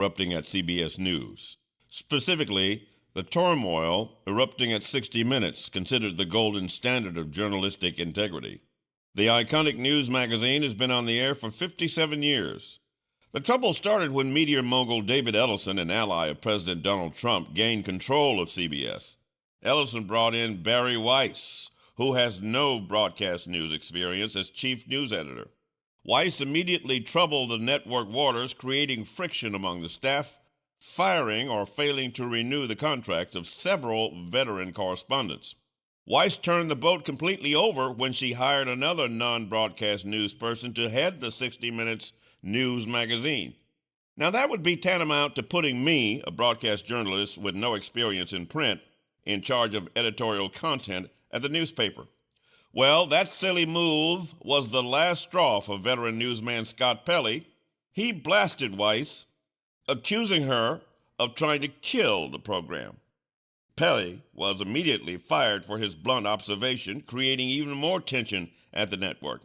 erupting at CBS News. Specifically, the turmoil erupting at 60 Minutes, considered the golden standard of journalistic integrity. The iconic news magazine has been on the air for 57 years. The trouble started when media mogul David Ellison, an ally of President Donald Trump, gained control of CBS. Ellison brought in Barry Weiss, who has no broadcast news experience, as chief news editor. Weiss immediately troubled the network waters, creating friction among the staff, firing or failing to renew the contracts of several veteran correspondents. Weiss turned the boat completely over when she hired another non-broadcast news person to head the 60 Minutes news magazine. Now, that would be tantamount to putting me, a broadcast journalist with no experience in print, in charge of editorial content at the newspaper. Well, that silly move was the last straw for veteran newsman Scott Pelley. He blasted Weiss, accusing her of trying to kill the program. Pelley was immediately fired for his blunt observation, creating even more tension at the network.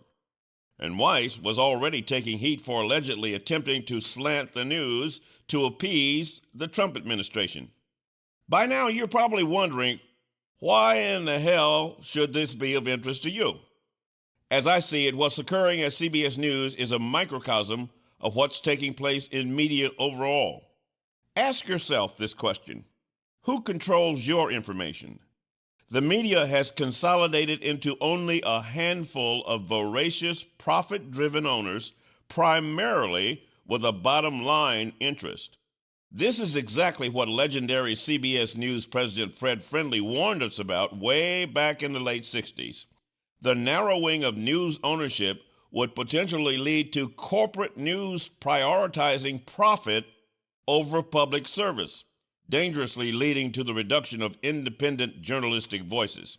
And Weiss was already taking heat for allegedly attempting to slant the news to appease the Trump administration. By now, you're probably wondering, why in the hell should this be of interest to you? As I see it, what's occurring at CBS News is a microcosm of what's taking place in media overall. Ask yourself this question: who controls your information? The media has consolidated into only a handful of voracious, profit-driven owners, primarily with a bottom-line interest. This is exactly what legendary CBS News President Fred Friendly warned us about way back in the late 60s. The narrowing of news ownership would potentially lead to corporate news prioritizing profit over public service, dangerously leading to the reduction of independent journalistic voices.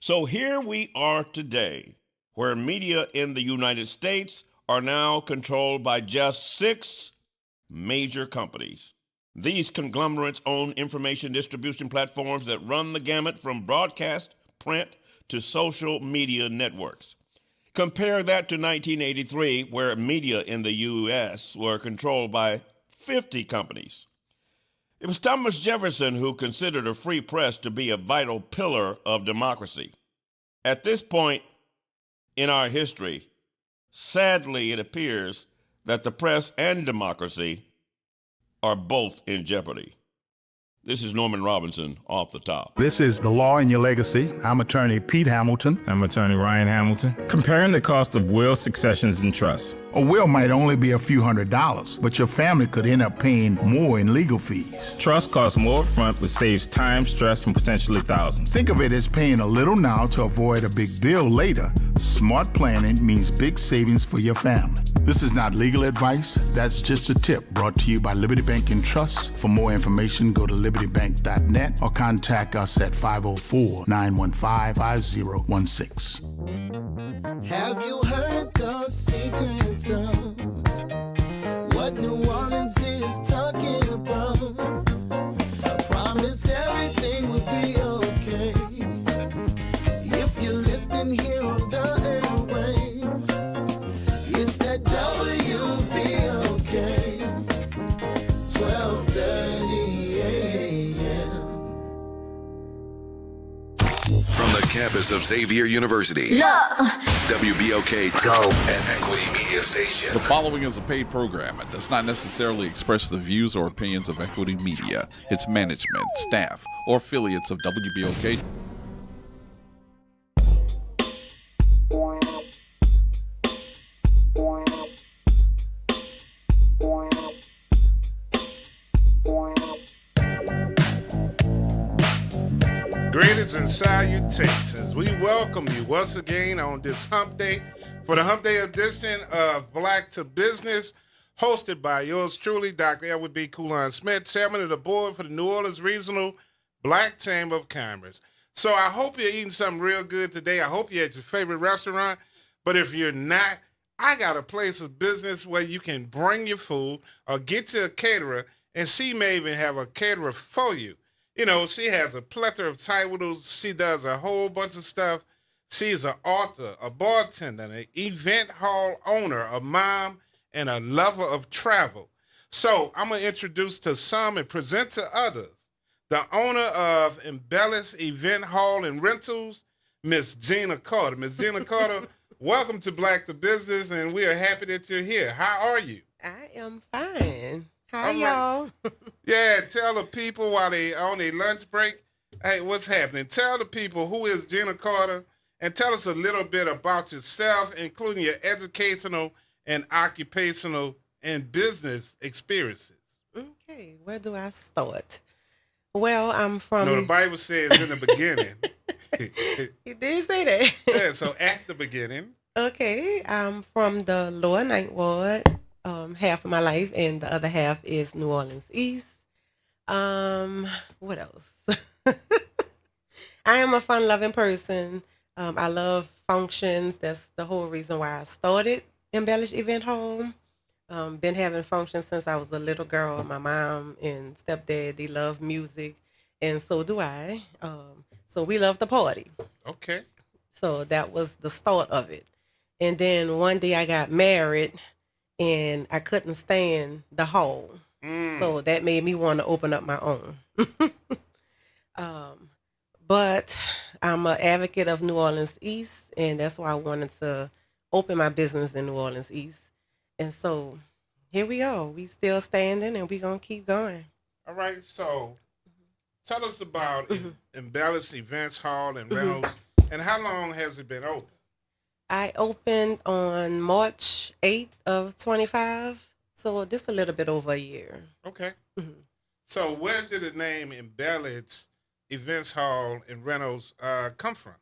So here we are today, where media in the United States are now controlled by just 6 major companies. These conglomerates own information distribution platforms that run the gamut from broadcast, print, to social media networks. Compare that to 1983, where media in the U.S. were controlled by 50 companies. It was Thomas Jefferson who considered a free press to be a vital pillar of democracy. At this point in our history, sadly, it appears that the press and democracy are both in jeopardy. This is Norman Robinson, Off the Top. This is The Law in Your Legacy. I'm attorney Pete Hamilton. I'm attorney Ryan Hamilton. Comparing the cost of will, successions, and trusts. A will might only be a few $100s, but your family could end up paying more in legal fees. Trust costs more upfront, but saves time, stress, and potentially thousands. Think of it as paying a little now to avoid a big bill later. Smart planning means big savings for your family. This is not legal advice. That's just a tip brought to you by Liberty Bank and Trust. For more information, go to libertybank.net or contact us at 504-915-5016. Have you heard the secret of what New Orleans is talking about? I promise everything will be okay if you're listening here on the airwaves. It's that WBOK 12:30 a.m. From the campus of Xavier University. Yeah. WBOK Go and Equity Media Station. The following is a paid program and does not necessarily express the views or opinions of Equity Media, its management, staff, or affiliates of WBOK. Greetings and salutations. We welcome you once again on this Hump Day for the Hump Day edition of Black to Business, hosted by yours truly, Dr. Edward B. Coulon Smith, chairman of the board for the New Orleans Regional Black Chamber of Commerce. So I hope you're eating something real good today. I hope you're at your favorite restaurant. But if you're not, I got a place of business where you can bring your food or get to a caterer, and she may even have a caterer for you. You know, she has a plethora of titles. She does a whole bunch of stuff. She's an author, a bartender, an event hall owner, a mom, and a lover of travel. So I'm gonna introduce to some and present to others the owner of Embellish Event Hall and Rentals, Miss Gina Carter. Miss Gina Carter, welcome to Black to Business, and we are happy that you're here. How are you? I am fine. How All right. y'all? Yeah, tell the people while they on their lunch break, hey, what's happening? Tell the people who is Gina Carter, and tell us a little bit about yourself, including your educational and occupational and business experiences. Okay, where do I start? Well, I'm from. No, the Bible says in the beginning. You did say that. Yeah, so at the beginning. Okay, I'm from the Lower Ninth Ward. Half of my life, and the other half is New Orleans East. What else? I am a fun-loving person. I love functions. That's the whole reason why I started Embellish Event Home. Been having functions since I was a little girl. My mom and stepdad, they love music, and so do I. So we love to party. Okay. So that was the start of it. And then one day I got married, and I couldn't stand the hall. So that made me want to open up my own. But I'm an advocate of New Orleans East, and that's why I wanted to open my business in New Orleans East. And so here we are. We still standing, and we're going to keep going. All right, so tell us about Embellish Events Hall and Rentals, and how long has it been open? I opened on March 8th of 25, so just a little bit over a year. Okay. So where did the name Embellish Events Hall and Rentals come from?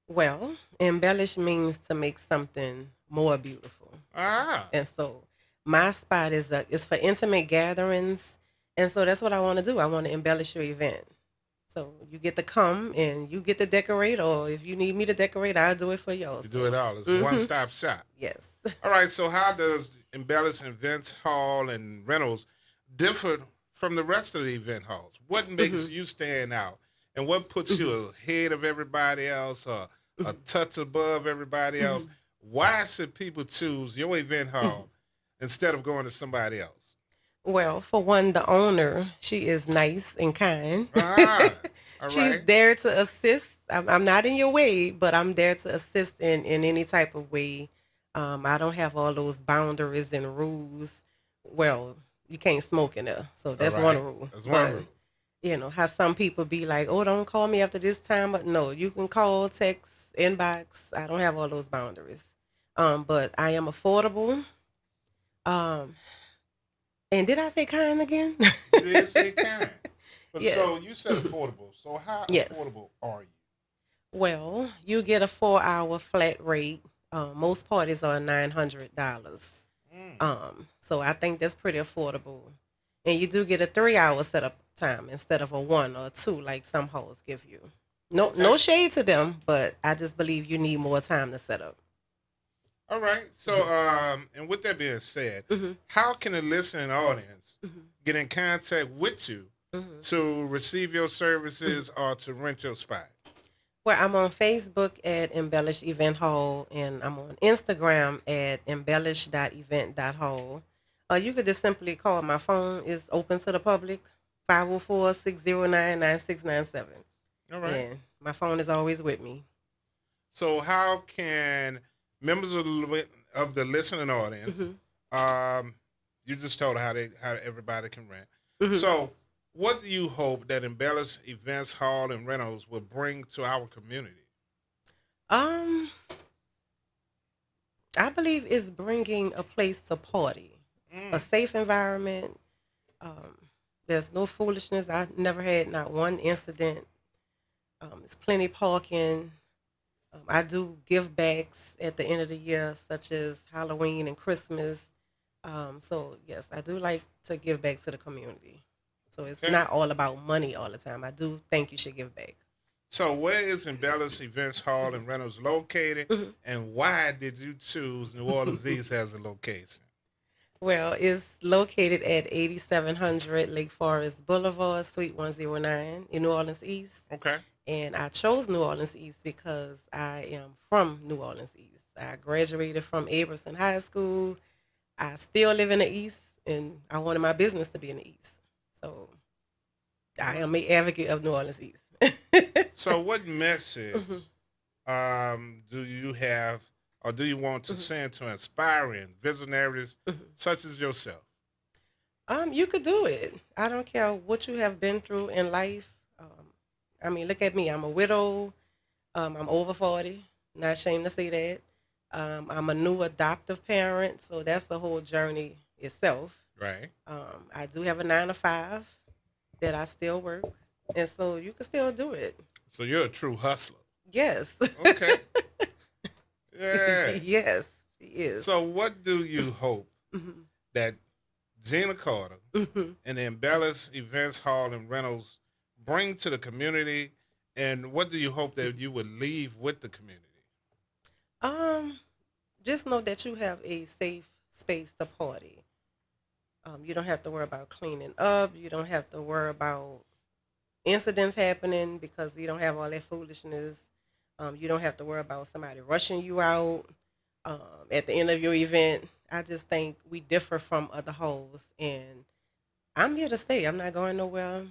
Well, embellish means to make something more beautiful. Ah. And so my spot is for intimate gatherings. And so that's what I want to do. I want to embellish your event. So you get to come and you get to decorate, or if you need me to decorate, I'll do it for y'all. You do it all. It's a one-stop shop. Yes. All right, so how does Embellish Events Hall and Rentals differ from the rest of the event halls? What makes you stand out? And what puts you ahead of everybody else, or a touch above everybody else? Why should people choose your event hall instead of going to somebody else? Well, for one, the owner, she is nice and kind. Ah, all She's right. there to assist. I'm not in your way, but I'm there to assist in any type of way. I don't have all those boundaries and rules. Well, you can't smoke in there, so that's All one right. rule. That's one But, rule. you know, how some people be like, oh, don't call me after this time. But no, you can call, text, inbox. I don't have all those boundaries. But I am affordable. And did I say kind again? You did say kind. But Yes. so you said affordable. So how Yes. affordable are you? Well, you get a 4-hour flat rate. Most parties are $900. So I think that's pretty affordable. And you do get a 3-hour setup time instead of a 1 or a 2 like some halls give you. No shade to them, but I just believe you need more time to set up. All right. So, and with that being said, how can a listening audience get in contact with you to receive your services or to rent your spot? Well, I'm on Facebook at Embellish Event Hall, and I'm on Instagram at embellish.event.hall. You could just simply call. My phone is open to the public, 504-609-9697. All right. And my phone is always with me. So, how can members of the listening audience? You just told how everybody can rent. So, what do you hope that Embellish Events Hall and Rentals will bring to our community? I believe it's bringing a place to party, a safe environment. There's no foolishness. I never had not one incident. There's plenty parking. I do give backs at the end of the year, such as Halloween and Christmas. So yes, I do like to give back to the community. So it's not all about money all the time. I do think you should give back. So where is Embellish Events Hall and Rentals located, and why did you choose New Orleans East as a location? Well, it's located at 8700 Lake Forest Boulevard, Suite 109 in New Orleans East. Okay. And I chose New Orleans East because I am from New Orleans East. I graduated from Abramson High School. I still live in the East, and I wanted my business to be in the East. So I am a advocate of New Orleans East. So, what message do you have, or do you want to send to inspiring visionaries such as yourself? You could do it. I don't care what you have been through in life. I mean, look at me. I'm a widow. I'm over 40. Not ashamed to say that. I'm a new adoptive parent, so that's the whole journey itself. Right. I do have a 9 to 5 that I still work, and so you can still do it. So you're a true hustler. Yes. Okay. Yeah. Yes, she is. So what do you hope Mhm. that Gina Carter Mhm. and the Embellis Events Hall and Rentals bring to the community, and what do you hope that you would leave with the community? Just know that you have a safe space to party. You don't have to worry about cleaning up. You don't have to worry about incidents happening because we don't have all that foolishness. You don't have to worry about somebody rushing you out at the end of your event. I just think we differ from other halls, and I'm here to stay. I'm not going nowhere.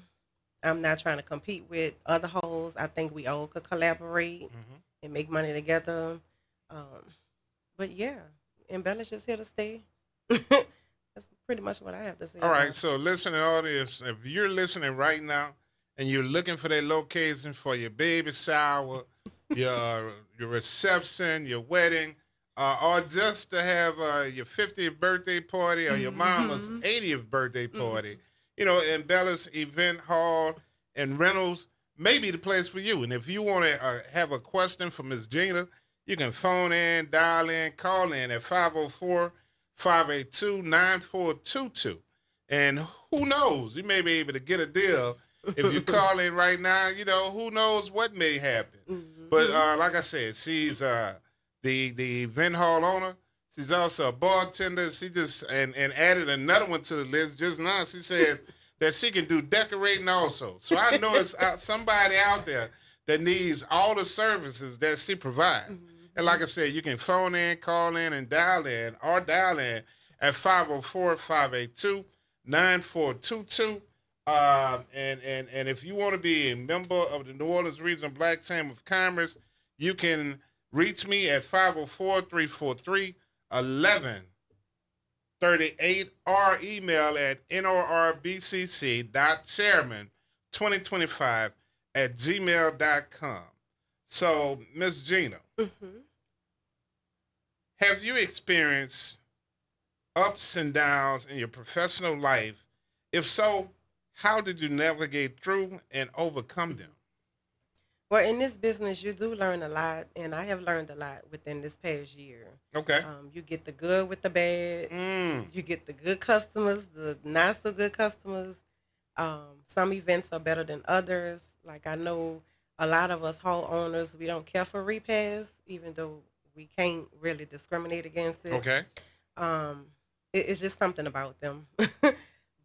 I'm not trying to compete with other halls. I think we all could collaborate and make money together. But yeah, Embellish is here to stay. That's pretty much what I have to say. All about right, it. so listening audience, if you're listening right now and you're looking for that location for your baby shower, your reception, your wedding, or just to have your 50th birthday party or your mama's 80th birthday party, you know, Embellis Event Hall and Rentals may be the place for you. And if you want to have a question for Ms. Gina, you can phone in, dial in, call in at 504-582-9422. And who knows, you may be able to get a deal. If you call in right now, you know, who knows what may happen. But like I said, she's the event hall owner. She's also a bartender. She just and added another one to the list just now. She says that she can do decorating also. So I know it's somebody out there that needs all the services that she provides. And like I said, you can phone in, call in, and dial in at 504-582-9422. And if you want to be a member of the New Orleans Regional Black Chamber of Commerce, you can reach me at 504-343-1138 or email at norbcc.chairman2025@gmail.com. So, Miss Gina, have you experienced ups and downs in your professional life? If so, how did you navigate through and overcome them? Well, in this business, you do learn a lot, and I have learned a lot within this past year. Okay. You get the good with the bad. You get the good customers, the not so good customers. Some events are better than others. Like I know a lot of us hall owners, we don't care for repairs, even though we can't really discriminate against it. Okay. It's just something about them.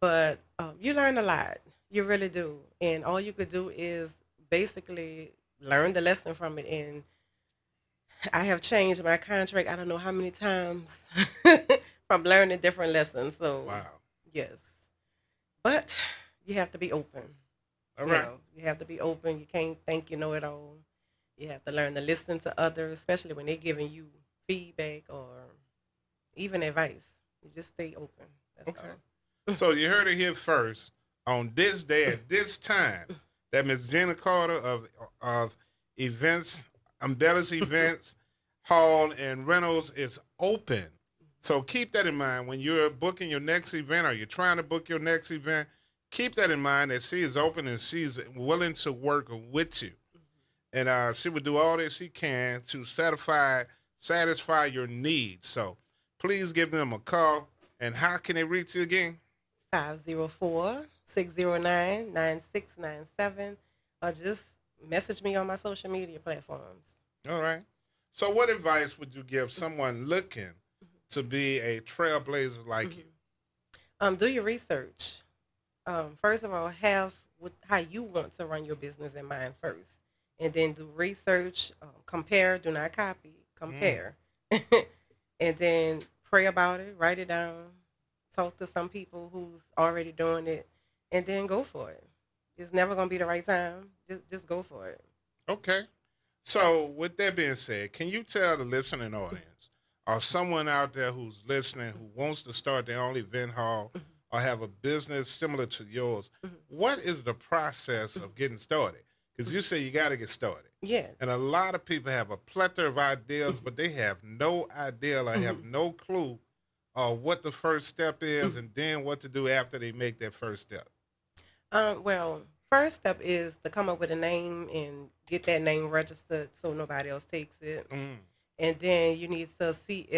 But you learn a lot. You really do. And all you could do is basically learn the lesson from it. And I have changed my contract I don't know how many times from learning different lessons. So, Wow. yes. But you have to be open. All right. You have to be open. You can't think you know it all. You have to learn to listen to others, especially when they're giving you feedback or even advice. You just stay open. That's Okay. all. So you heard it here first. On this day at this time, that Ms. Gina Carter of events, Embellis Events Hall and Rentals is open. So keep that in mind when you're booking your next event or you're trying to book your next event. Keep that in mind that she is open and she's willing to work with you. And she would do all that she can to satisfy your needs. So please give them a call. And how can they reach you again? 504-609-9697, or just message me on my social media platforms. All right. So what advice would you give someone looking to be a trailblazer like you? Do your research. First of all, have how you want to run your business in mind first, and then do research. Compare. Do not copy. Compare, and then pray about it. Write it down. talk to some people who's already doing it, and then go for it. It's never gonna be the right time. Just go for it. Okay. So, with that being said, can you tell the listening audience or someone out there who's listening who wants to start their own event hall or have a business similar to yours, what is the process of getting started? Because you say you got to get started. Yeah. And a lot of people have a plethora of ideas, but they have no idea or have no clue what the first step is and then what to do after they make that first step. Well, first step is to come up with a name and get that name registered so nobody else takes it. And then you need to see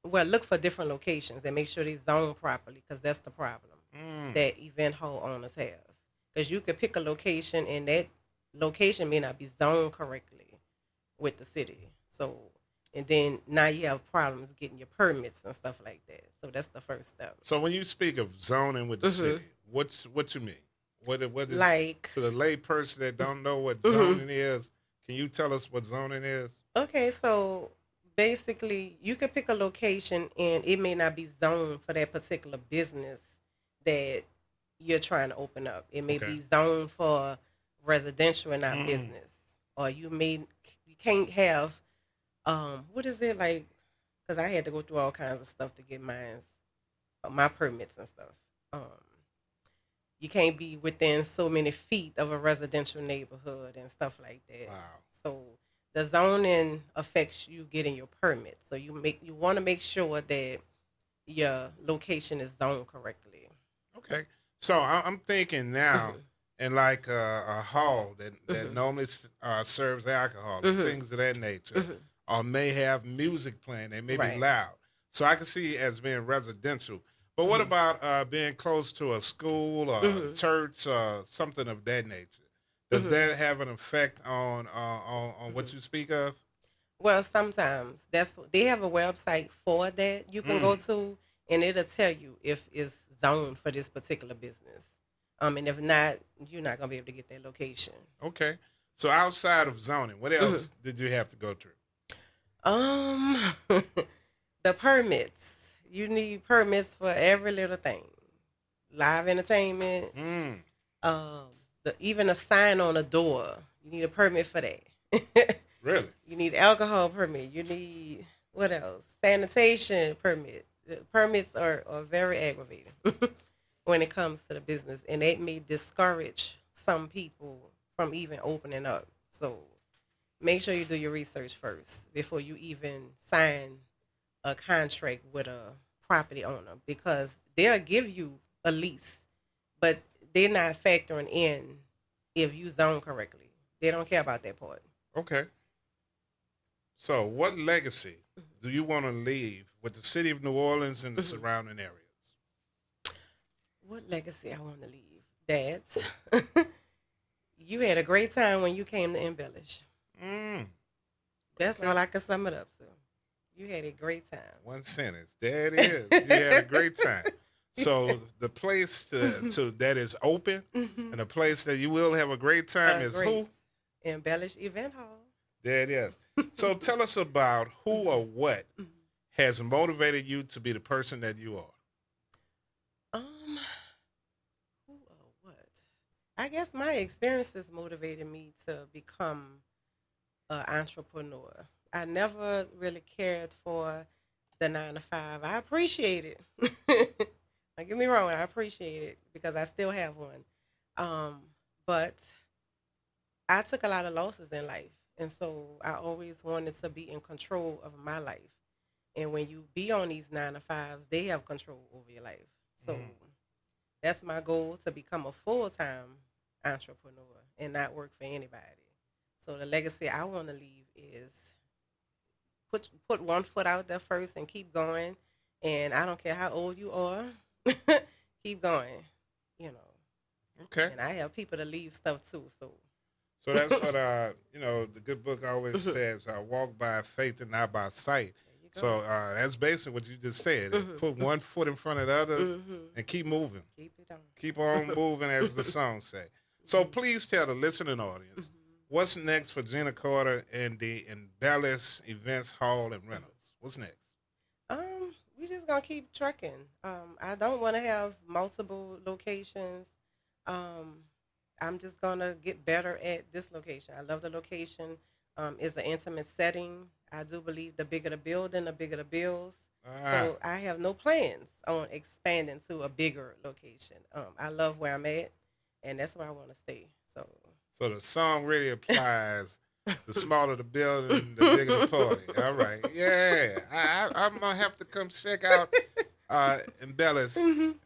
look for different locations and make sure they zone properly, because that's the problem that event hall owners have. Because you could pick a location and that location may not be zoned correctly with the city. So, and then now you have problems getting your permits and stuff like that. So that's the first step. So when you speak of zoning with the city, what you mean? What is, Like, to the lay person that don't know what zoning is, can you tell us what zoning is? okay, so basically you could pick a location and it may not be zoned for that particular business that you're trying to open up. It may be zoned for residential and not business. Or you can't have what is it like? Because I had to go through all kinds of stuff to get my permits and stuff. You can't be within so many feet of a residential neighborhood and stuff like that. Wow. So the zoning affects you getting your permit. So you want to make sure that your location is zoned correctly. Okay. So I'm thinking now, in like a hall that normally serves alcohol and things of that nature, or may have music playing, they may be loud. So I can see it as being residential. But what about being close to a school or a church or something of that nature? Does that have an effect on what you speak of? Well, sometimes they have a website for that you can go to, and it'll tell you if it's zoned for this particular business. And if not, you're not gonna be able to get that location. Okay. So outside of zoning, what else did you have to go through? The permits. You need permits for every little thing. Live entertainment. Even a sign on a door. You need a permit for that. Really? You need alcohol permit. You need, what else? Sanitation permit. The permits are very aggravating when it comes to the business, and it may discourage some people from even opening up. So make sure you do your research first before you even sign a contract with a property owner, because they'll give you a lease, but they're not factoring in if you zone correctly. They don't care about that part. Okay. So what legacy do you want to leave with the city of New Orleans and the surrounding areas? What legacy I want to leave? That you had a great time when you came to Embellish. That's all I can sum it up to. You had a great time. One sentence. There it is. You had a great time. So the place to that is open and a place that you will have a great time is who? Embellish Event Hall. There it is. So tell us about who or what has motivated you to be the person that you are. Who or what? I guess my experiences motivated me to become an entrepreneur. I never really cared for the 9-to-5. I appreciate it. Don't get me wrong, I appreciate it because I still have one. But I took a lot of losses in life. And so I always wanted to be in control of my life. And when you be on these 9-to-5s, they have control over your life. So that's my goal, to become a full-time entrepreneur and not work for anybody. So the legacy I want to leave is put one foot out there first and keep going. And I don't care how old you are, keep going, you know. Okay. And I have people to leave stuff too, so. So that's what the good book always says, walk by faith and not by sight. So that's basically what you just said. Put one foot in front of the other and keep moving. Keep it on. Keep on moving, as the song say. So please tell the listening audience, what's next for Gina Carter and the Embellish Events Hall and Rentals? What's next? We just gonna keep trucking. I don't want to have multiple locations. Um, I'm just gonna get better at this location. I love the location. It's an intimate setting. I do believe the bigger the building, the bigger the bills. So I have no plans on expanding to a bigger location. I love where I'm at, and that's where I want to stay. So the song really applies. The smaller the building, the bigger the party. All right. Yeah. I'm going to have to come check out Embellis.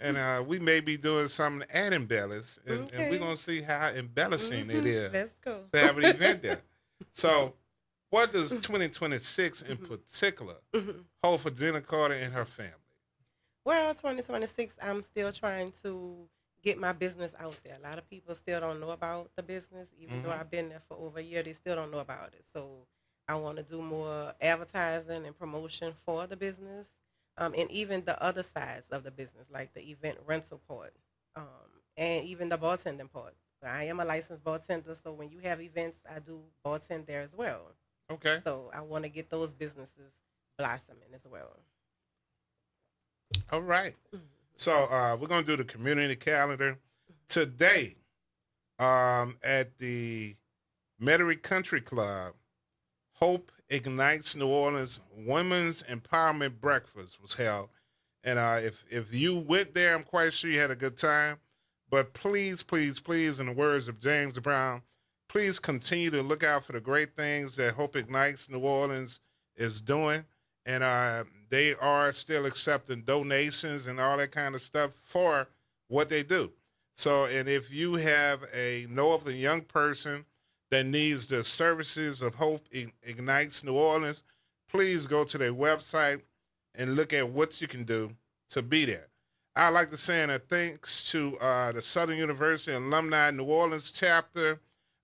And we may be doing something at Embellis. And we're going to see how embellishing it is Let's go. to have an event there. So what does 2026 in particular hold for Jenna Carter and her family? Well, 2026, I'm still trying to get my business out there. A lot of people still don't know about the business, even though I've been there for over a year. They still don't know about it. So I want to do more advertising and promotion for the business, and even the other sides of the business, like the event rental part, and even the bartending part. I am a licensed bartender, so when you have events, I do bartend there as well. Okay. So I want to get those businesses blossoming as well. All right. So we're going to do the community calendar. Today, at the Metairie Country Club, Hope Ignites New Orleans Women's Empowerment Breakfast was held. And if you went there, I'm quite sure you had a good time. But please, please, please, in the words of James Brown, please continue to look out for the great things that Hope Ignites New Orleans is doing. And they are still accepting donations and all that kind of stuff for what they do. So, and if you know of a young person that needs the services of Hope Ignites New Orleans, please go to their website and look at what you can do to be there. I'd like to say thanks to the Southern University Alumni New Orleans chapter,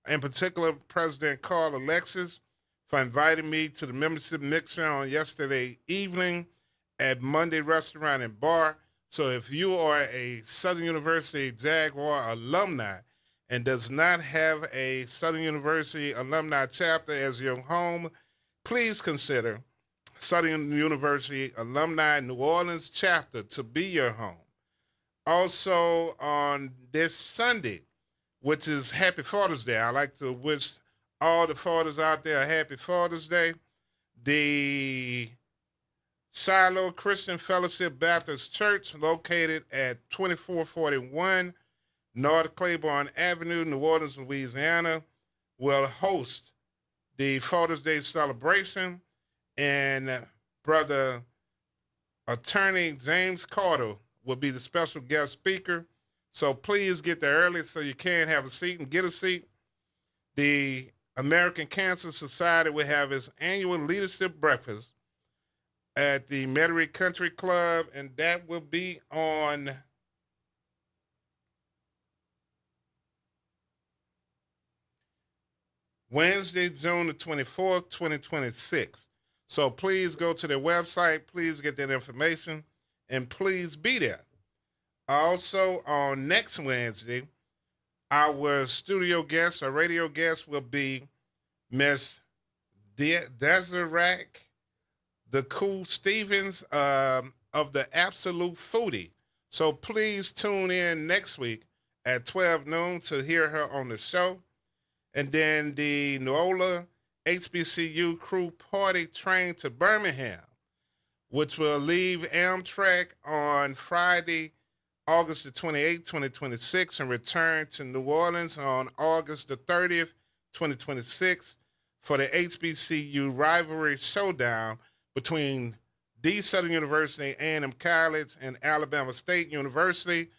in particular President Carl Alexis, for inviting me to the membership mixer on yesterday evening at Monday Restaurant and Bar. So if you are a Southern University Jaguar alumni and does not have a Southern University alumni chapter as your home, please consider Southern University Alumni New Orleans chapter to be your home. Also on this Sunday, which is Happy Father's Day, I'd like to wish all the fathers out there a happy Father's Day. The Shiloh Christian Fellowship Baptist Church, located at 2441 North Claiborne Avenue, New Orleans, Louisiana, will host the Father's Day celebration, and Brother Attorney James Carter will be the special guest speaker. So please get there early so you can have a seat and get a seat. The American Cancer Society will have its annual leadership breakfast at the Metairie Country Club, and that will be on Wednesday, June the 24th, 2026. So please go to their website, please get that information, and please be there. Also, on next Wednesday, our studio guest, our radio guest, will be Miss Desiree the Cool Stevens of the Absolute Foodie. So please tune in next week at 12 noon to hear her on the show. And then the Nola HBCU crew party train to Birmingham, which will leave Amtrak on Friday, August the 28th, 2026, and return to New Orleans on August the 30th, 2026, for the HBCU rivalry showdown between the Southern University A&M College and Alabama State University.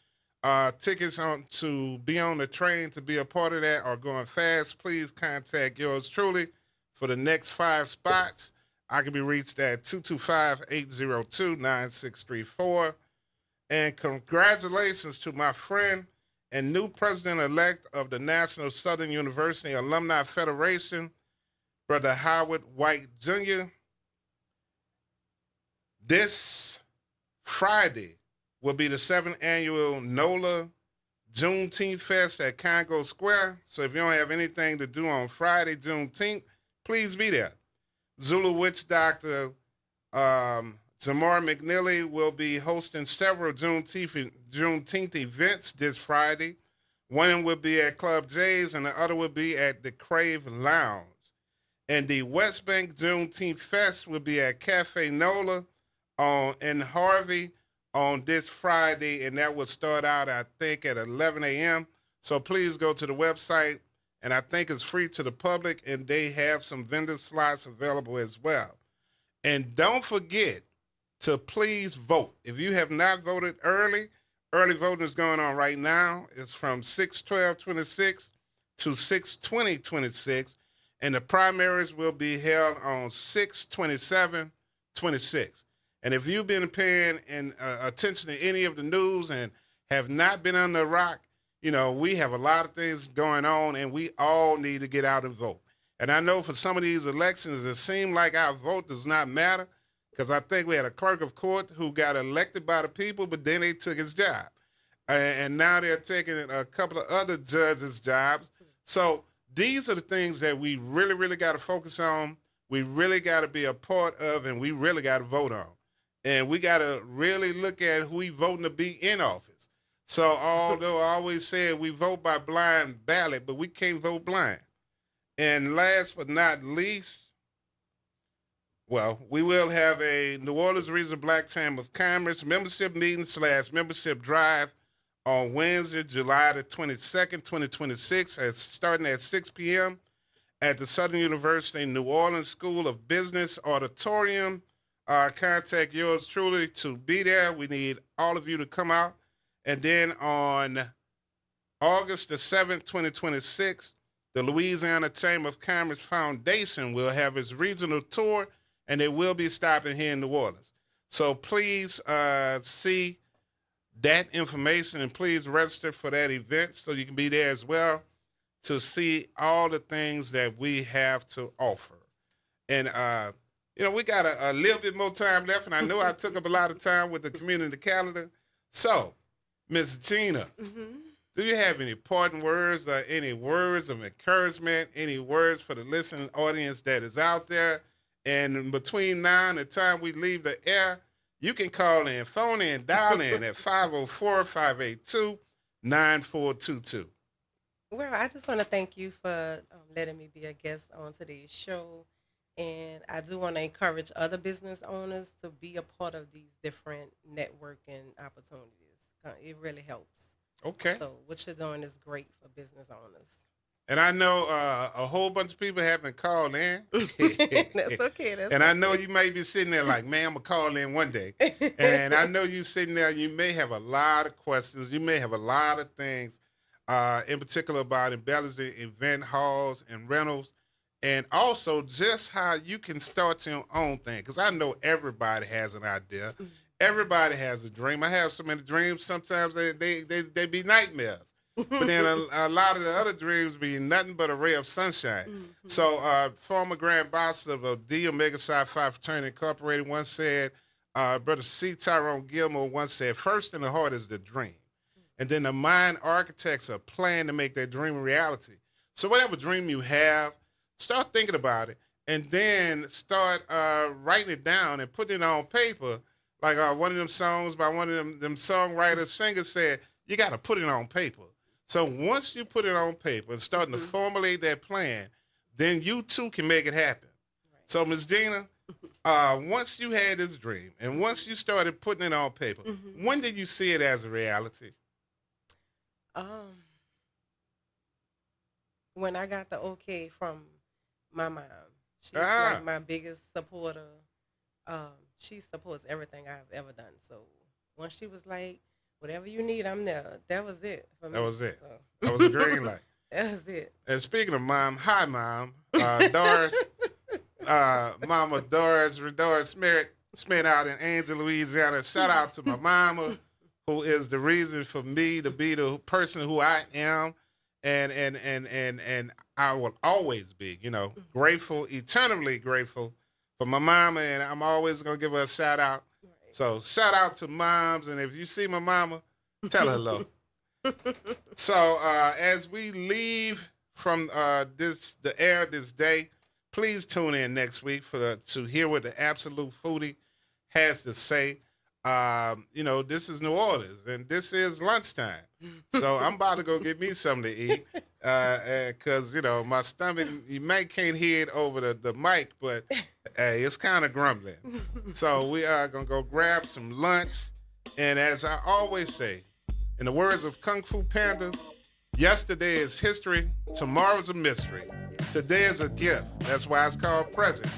Tickets to be on the train to be a part of that are going fast. Please contact yours truly for the next 5 spots. I can be reached at 225-802-9634. And congratulations to my friend and new president-elect of the National Southern University Alumni Federation, Brother Howard White Jr. This Friday will be the 7th annual NOLA Juneteenth Fest at Congo Square. So if you don't have anything to do on Friday, Juneteenth, please be there. Zulu Witch Doctor Jamar McNeely will be hosting several Juneteenth events this Friday. One will be at Club Jay's and the other will be at the Crave Lounge. And the West Bank Juneteenth Fest will be at Cafe Nola in Harvey on this Friday, and that will start out, I think, at 11 a.m. So please go to the website, and I think it's free to the public, and they have some vendor slots available as well. And don't forget to please vote. If you have not voted early voting is going on right now. It's from 6/12/26 to 6/20/26, and the primaries will be held on 6/27/26. And if you've been paying attention to any of the news and have not been on the rock, you know, we have a lot of things going on, and we all need to get out and vote. And I know for some of these elections, it seemed like our vote does not matter, because I think we had a clerk of court who got elected by the people, but then they took his job. And now they're taking a couple of other judges' jobs. So these are the things that we really, really got to focus on. We really got to be a part of, and we really got to vote on. And we got to really look at who we voting to be in office. So although I always said we vote by blind ballot, but we can't vote blind. And last but not least, well, we will have a New Orleans Regional Black Chamber of Commerce membership meeting / membership drive on Wednesday, July the 22nd, 2026, starting at 6 p.m. at the Southern University New Orleans School of Business Auditorium. Contact yours truly to be there. We need all of you to come out. And then on August the 7th, 2026, the Louisiana Chamber of Commerce Foundation will have its regional tour, and they will be stopping here in New Orleans. So please see that information, and please register for that event so you can be there as well to see all the things that we have to offer. And, you know, we got a little bit more time left, and I know I took up a lot of time with the community calendar. So, Ms. Gina, do you have any parting words or any words of encouragement, any words for the listening audience that is out there? And between now and the time we leave the air, you can call in, phone in, dial in at 504-582-9422. Well, I just want to thank you for letting me be a guest on today's show. And I do want to encourage other business owners to be a part of these different networking opportunities. It really helps. Okay. So what you're doing is great for business owners. And I know a whole bunch of people haven't called in. That's okay. And I know you may be sitting there like, man, I'm going to call in one day. And I know you sitting there, you may have a lot of questions. You may have a lot of things, in particular about embellishing event halls and rentals. And also just how you can start your own thing. Because I know everybody has an idea. Everybody has a dream. I have so many dreams. Sometimes they be nightmares. But then a lot of the other dreams be nothing but a ray of sunshine. So former Grand Boss of the Omega Psi Phi Fraternity Incorporated once said, Brother C. Tyrone Gilmore once said, first in the heart is the dream. And then the mind architects a plan to make that dream a reality. So whatever dream you have, start thinking about it, and then start writing it down and putting it on paper. Like one of them songs by one of them songwriters, singers said, you got to put it on paper. So once you put it on paper and starting to formulate that plan, then you too can make it happen. Right. So Ms. Gina, once you had this dream and once you started putting it on paper, when did you see it as a reality? When I got the okay from my mom. She's like my biggest supporter. She supports everything I've ever done. So once she was like, whatever you need, I'm there. That was it for me. That was it. So. That was a green light. That was it. And speaking of mom, hi, Mom. Doris, Mama Doris Smith out in Angel, Louisiana. Shout out to my mama, who is the reason for me to be the person who I am. And I will always be, grateful, eternally grateful for my mama, and I'm always going to give her a shout out. Right. So shout out to moms, and if you see my mama, tell her hello. So as we leave from the air this day, please tune in next week to hear what the Absolute Foodie has to say. This is New Orleans, and this is lunchtime. So I'm about to go get me something to eat because, my stomach, you may can't hear it over the mic, but hey, it's kind of grumbling. So we are going to go grab some lunch. And as I always say, in the words of Kung Fu Panda, yesterday is history, tomorrow's a mystery. Today is a gift. That's why it's called present.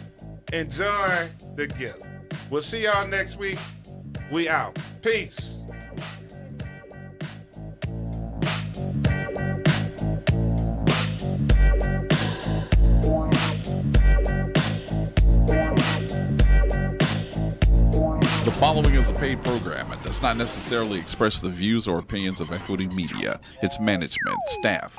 Enjoy the gift. We'll see y'all next week. We out. Peace. The following is a paid program and does not necessarily express the views or opinions of Equity Media, its management, staff,